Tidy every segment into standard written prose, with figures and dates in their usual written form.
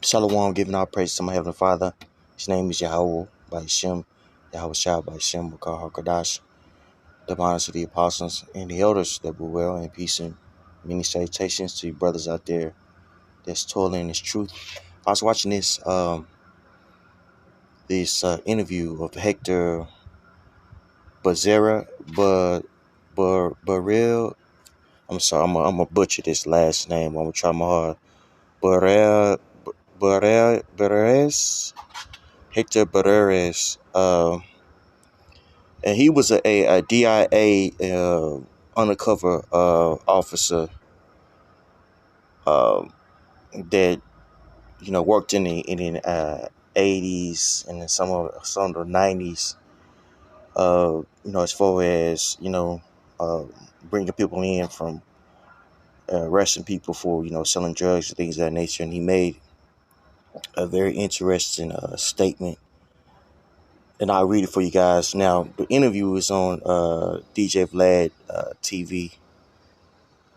Shalom, giving our praise to my Heavenly Father. His name is Yahweh by Hashem, Yahweh Shah by Hashem, Wakar HaKadosh. The honors to the apostles and the elders that were well and peace and many salutations to you brothers out there that's toiling in this truth. I was watching this interview of Hector Berrellez. I'm sorry, I'm gonna butcher this last name. I'm gonna try my hard. Berrellez, Hector Berrellez. And he was a DIA undercover officer that worked in the 80s and then some of the 90s. As far as bringing people in from arresting people for selling drugs and things of that nature. And he made a very interesting statement. And I'll read it for you guys. Now, the interview is on DJ Vlad TV.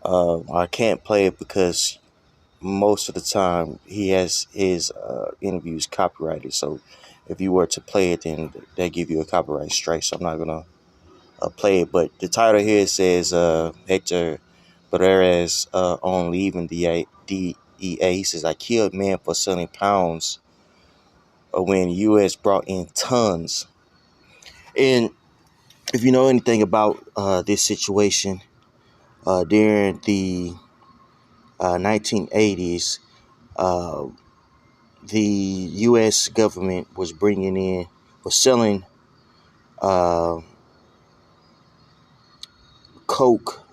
I can't play it because most of the time he has his interviews copyrighted. So if you were to play it, then they give you a copyright strike. So I'm not going to play it. But the title here says Hector Berrellez on leaving the DEA. He says, I killed men for selling pounds when U.S. brought in tons. And if you know anything about this situation, during the 1980s, the U.S. government was selling coke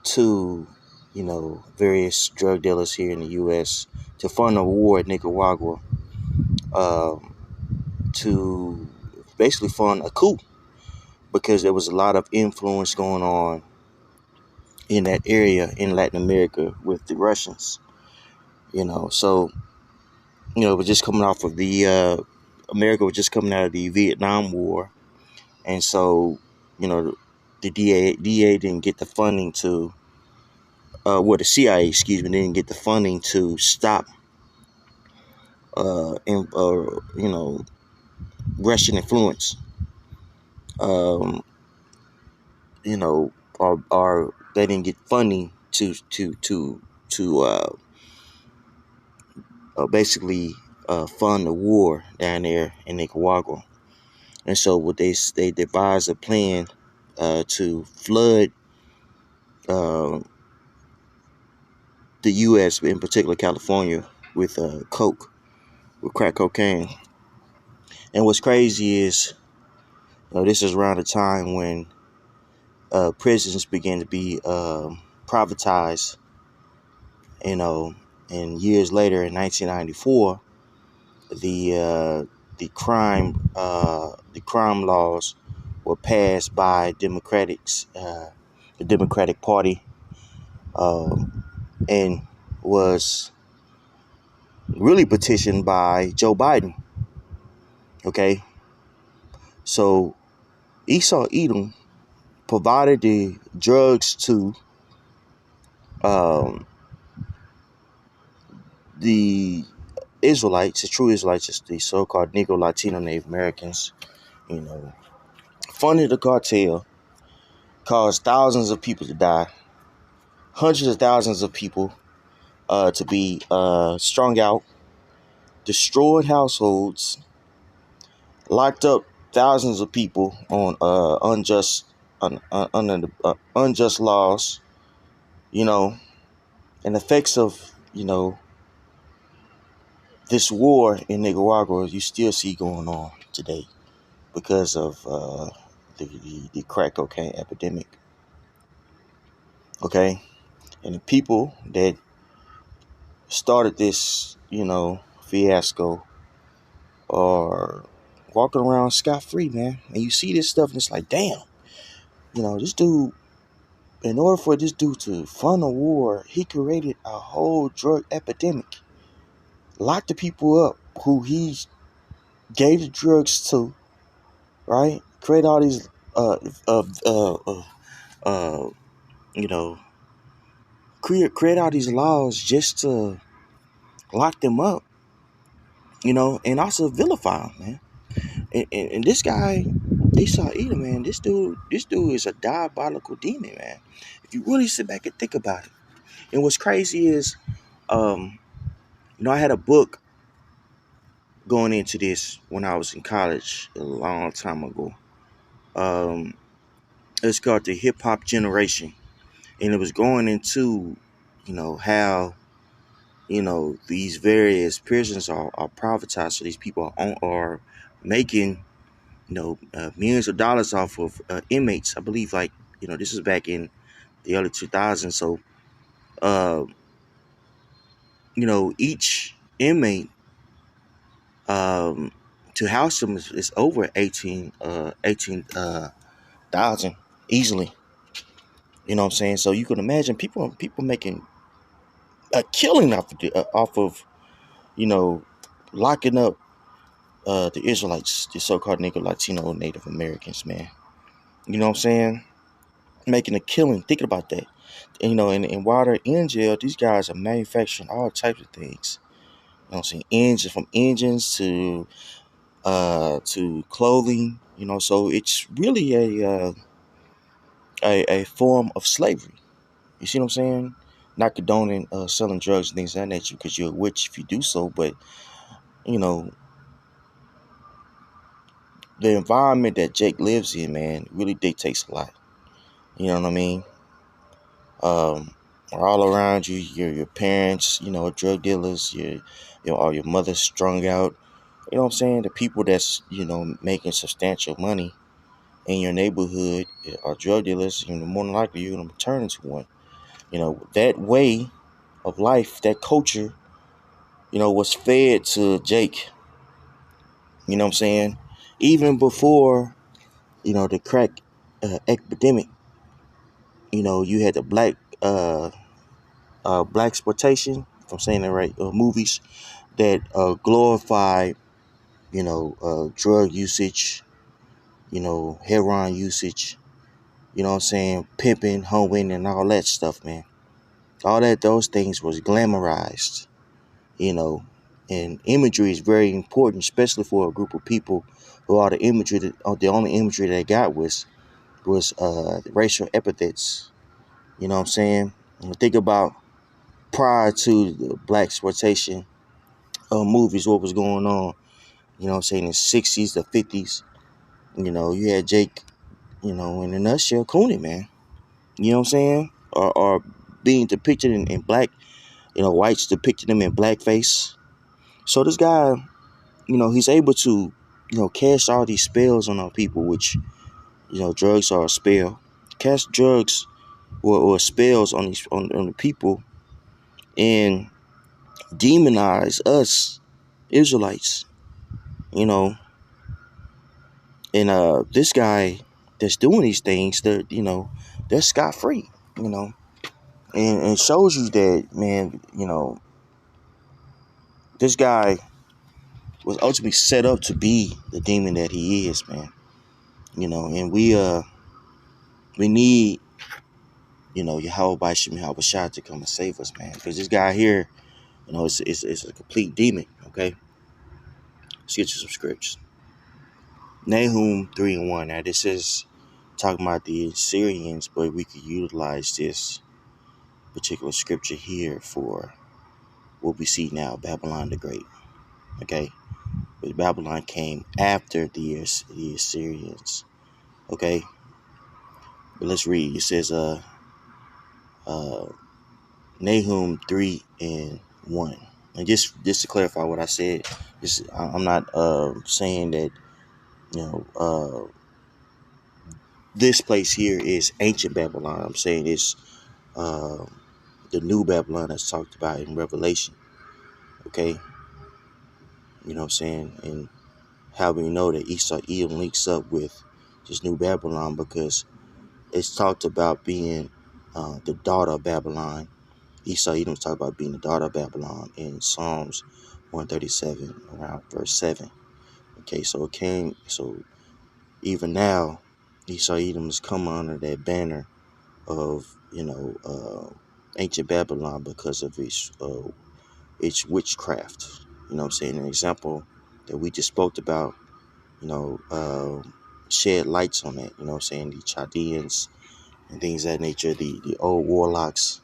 to, various drug dealers here in the U.S. to fund a war in Nicaragua, to basically fund a coup, because there was a lot of influence going on in that area in Latin America with the Russians. So we're just coming off of the America was just coming out of the Vietnam War, and so the DA didn't get the funding to the CIA, didn't get the funding to stop Russian influence. Or they didn't get funding to basically fund the war down there in Nicaragua. And so what they devised a plan to flood the U.S., in particular California, with with crack cocaine. And what's crazy is this is around the time when prisons began to be privatized, and years later in 1994, the crime laws were passed by the Democratic Party, and was really petitioned by Joe Biden. Okay, so Esau Edom provided the drugs to the Israelites, the true Israelites, the so-called Negro, Latino, Native Americans, funded the cartel, caused thousands of people to die, hundreds of thousands of people to be strung out, destroyed households, locked up thousands of people on unjust laws, and effects of this war in Nicaragua you still see going on today because of the crack cocaine epidemic. Okay, and the people that started this fiasco are walking around scot-free, man. And you see this stuff and it's like, damn, this dude, in order for this dude to fund a war, he created a whole drug epidemic, locked the people up who he gave the drugs to, right? Create all these create all these laws just to lock them up, and also vilify them, man. And this guy, Esau Edom, man, this dude is a diabolical demon, man. If you really sit back and think about it. And what's crazy is, um, I had a book going into this when I was in college a long time ago. Um, it's called the Hip Hop Generation, and it was going into, how these various prisons are privatized, so these people are making millions of dollars off of inmates. I believe, like, this is back in the early 2000s. So, uh, each inmate, um, to house them is over 18,000 easily. You know what I'm saying? So you can imagine people making a killing off of you know locking up the Israelites, the so-called Negro, Latino, Native Americans, man. You know what I'm saying? Making a killing. Thinking about that. And while they're in jail, these guys are manufacturing all types of things. You know what I'm saying? Engines, from engines to clothing. So it's really a form of slavery. You see what I'm saying? Not condoning selling drugs and things of that nature, because you're a witch if you do so, but you know the environment that Jake lives in, man, really dictates a lot. You know what I mean? All around you, your parents, are drug dealers. All your mother's strung out. You know what I'm saying? The people that's making substantial money in your neighborhood are drug dealers. More than likely you're gonna turn into one. That way of life, that culture, was fed to Jake. You know what I'm saying? Even before the crack epidemic. You had the black exploitation, if I'm saying that right, movies that glorify drug usage, heroin usage, what I'm saying, pimping, hoeing, and all that stuff, man. Those things was glamorized, you know, and imagery is very important, especially for a group of people who are the only imagery they got was racial epithets. You know what I'm saying? And think about prior to the black exploitation movies, what was going on. What I'm saying, in the 60s, the 50s. You had Jake, in a nutshell, Cooney, man. You know what I'm saying? Or being depicted in black, whites depicted him in blackface. So this guy, he's able to, cast all these spells on our people, which, drugs are a spell. Cast drugs or spells on the people and demonize us Israelites, you know. And this guy that's doing these things, they're scot free, and it shows you that, man, this guy was ultimately set up to be the demon that he is, man. And we need, Yahweh Shai to come and save us, man. Because this guy here, it's a complete demon, okay? Let's get you some scriptures. Nahum 3:1. Now this is talking about the Assyrians, but we could utilize this particular scripture here for what we see now, Babylon the Great. Okay? But Babylon came after the Assyrians. Okay? But let's read. It says Nahum 3:1. And just to clarify what I said, I'm not saying that this place here is ancient Babylon. I'm saying it's uh, the new Babylon that's talked about in Revelation. Okay? You know what I'm saying? And how we know that Esau Edom links up with this new Babylon, because it's talked about being the daughter of Babylon. Esau Edom talked about being the daughter of Babylon in Psalms 137, around verse 7. Okay, so even now, Esau Edom has come under that banner of, ancient Babylon because of his it's witchcraft. You know what I'm saying? An example that we just spoke about, you know, shed lights on that. You know what I'm saying? The Chaldeans and things of that nature, the old warlocks.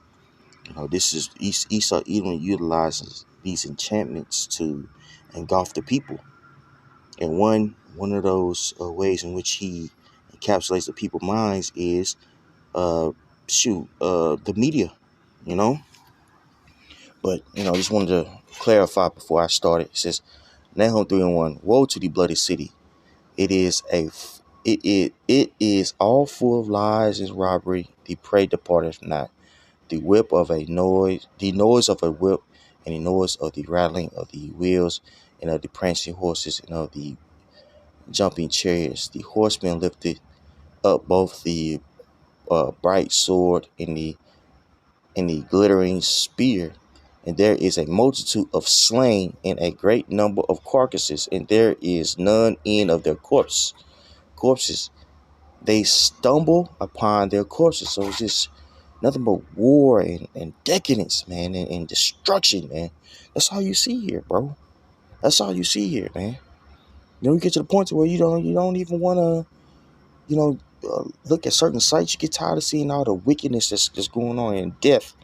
You know, this is Esau even utilizes these enchantments to engulf the people. And one of those ways in which he encapsulates the people's minds is uh the media, you know. But I just wanted to clarify before I started. It says Nahum 3:1, woe to the bloody city. It is all full of lies and robbery. The prey departeth not. The noise of a whip, and the noise of the rattling of the wheels, and of the prancing horses, and of the jumping chariots. The horsemen lifted up both the bright sword and the glittering spear. And there is a multitude of slain, and a great number of carcasses, and there is none end of their corpses. They stumble upon their corpses. So it's just nothing but war and decadence, man, and destruction, man. That's all you see here, bro. That's all you see here, man. You get to the point where you don't even want to, look at certain sites. You get tired of seeing all the wickedness that's going on and death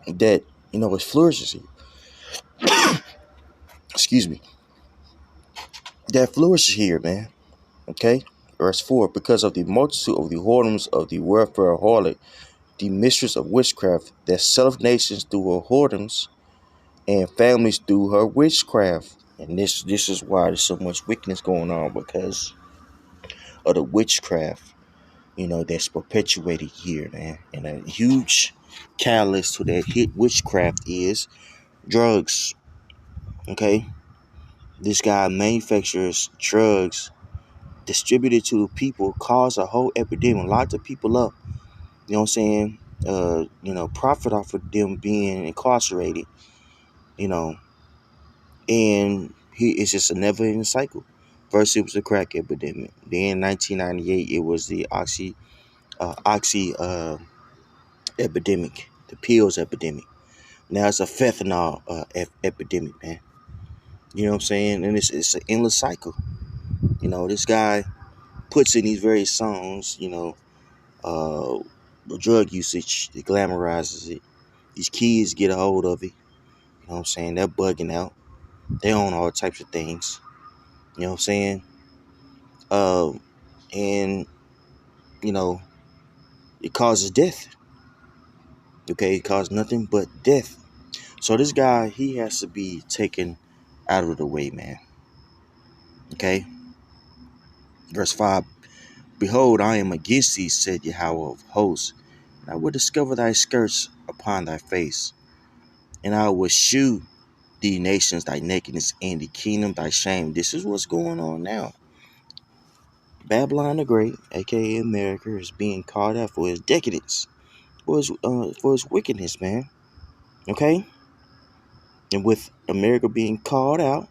that it flourishes here. Excuse me. That flourishes here, man. Okay. Verse 4: because of the multitude of the whoredoms of the welfare harlot, the mistress of witchcraft, that selleth nations through her whoredoms, and families through her witchcraft. And this is why there's so much wickedness going on, because of the witchcraft, that's perpetuated here, man. And a huge catalyst to that hit witchcraft is drugs. Okay. This guy manufactures drugs, distributed to people, cause a whole epidemic, locked the people up. You know what I'm saying? Profit off of them being incarcerated. You know, and it's just a never-ending cycle. First, it was the crack epidemic. Then, in 1998, it was the oxy epidemic, the pills epidemic. Now it's a fentanyl epidemic, man. You know what I'm saying? And it's an endless cycle. This guy puts in these various songs, uh, drug usage, it glamorizes it. These kids get a hold of it. You know what I'm saying? They're bugging out. They own all types of things. You know what I'm saying? And it causes death. Okay, it causes nothing but death. So this guy, he has to be taken out of the way, man. Okay. Verse 5: behold, I am against thee, said Yahweh of hosts, and I will discover thy skirts upon thy face, and I will shew thee nations thy nakedness, and the kingdom thy shame. This is what's going on now. Babylon the Great, aka America, is being called out for his decadence, for his wickedness, man. Okay? And with America being called out,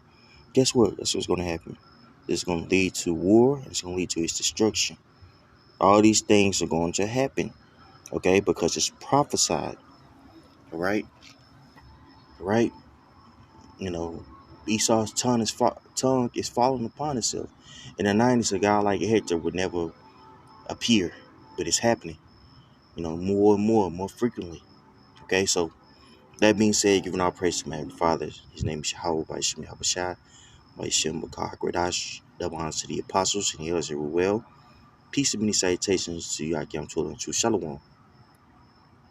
guess what? That's what's going to happen. It's going to lead to war. It's going to lead to its destruction. All these things are going to happen, okay? Because it's prophesied, all right? Right? Esau's tongue is falling upon itself. In the 90s, a guy like Hector would never appear, but it's happening, more and more frequently. Okay, so that being said, giving all praise to my Heavenly Father. His name is Yahweh by Shem Yahushua, by Shem Bakar Gradash, double honors to the apostles and the others that were well. Peace and many salutations to you, Akim Tool and True Shalom.